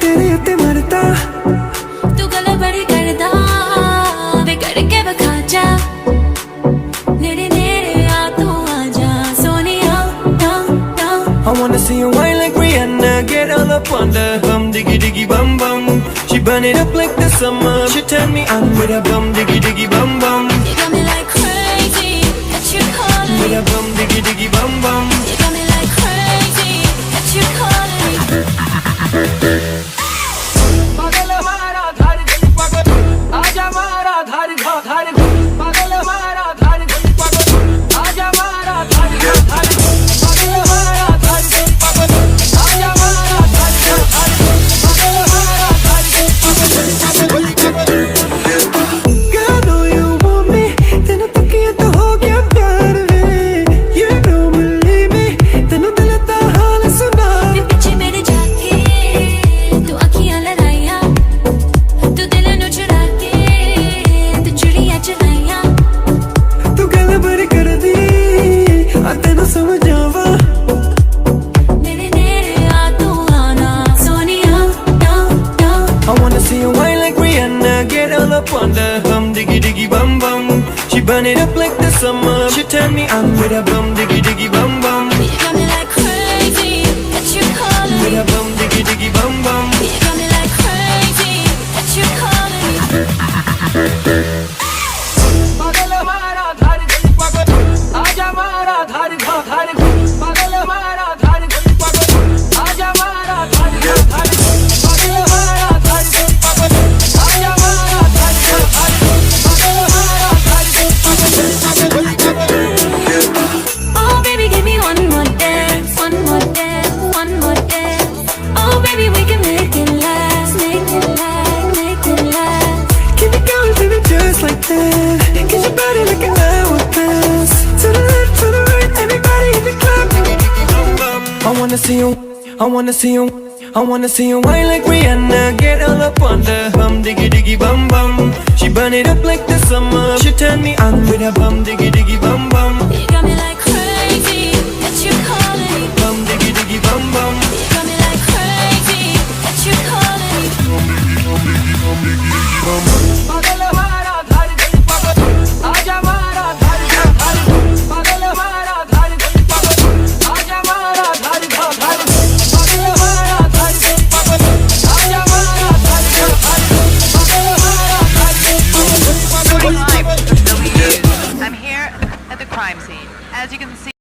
तेरे उत्ते मरदा तू गल बड़ी करदा वे करके विखा जा नेड़े नेड़े आ तू आजा Sonia down down I wanna see you whine like Rihanna, get all up on the bum diggy diggy bum bum. She burn it up like the summer. She turn me on with a bum diggy diggy bum bum. You got me like crazy that you calling With me a bum diggy diggy bum bum. You got me like crazy that you calling me पागल हमारा धार गली पागल आजा मारा धार घा धार पागल हमारा धार गली पागल आजा मारा धार घा धार पागल हमारा धार गली पागल आजा मारा धार घा धार पागल हमारा धार गली पागल Girl, I know you want me तेनू तकिया तो हो गया प्यार वे You don't believe me तेनू दिल दा हाल सुना पीछे मेरे जाके तू अखियां लड़ाइया तू दिल नू चुरा के तू चुड़ियां चलाइया तू गल बड़ी कर दी आ तेनू समझावा नेड़े नेड़े आ तू आना Sonia down down I wanna see you whine like Rihanna, get all up on the bum diggy diggy bum bum. She burn it up like the summer. She turn me on with a bum diggy diggy bum bum. You got me like crazy that you calling With me a bum diggy diggy bum bum. You got me like crazy that you calling me पागल हमारा धार गली पागल आजा मारा धार घा धार पागल हमारा धार गली पागल आजा मारा धार घा धार पागल हमारा धार गली पागल आजा मारा धार घा धार पागल हमारा धार गली पागल Oh baby give me one more dance one more dance one more dance Oh baby we can make it last make it last make it last Keep it going, baby, just like that. Get your body like an hourglass. To the left, to the right, everybody in the club. I wanna see you, I wanna see you, I wanna see you whine like Rihanna. Get all up on the bum diggy diggy bum bum. She burn it up like the summer. She turn me on with a bum diggy diggy bum bum. You got me like crazy that you calling me Bum diggy diggy bum bum. You got me like crazy that you calling me पागल हमारा धार गली पागल आजा मारा धार घा धार पागल हमारा धार गली पागल आजा मारा धार घा धार पागल हमारा धार गली पागल आजा मारा धार घा धार पागल हमारा धार गली पागल Live from the I'm here at the crime scene. As you can see.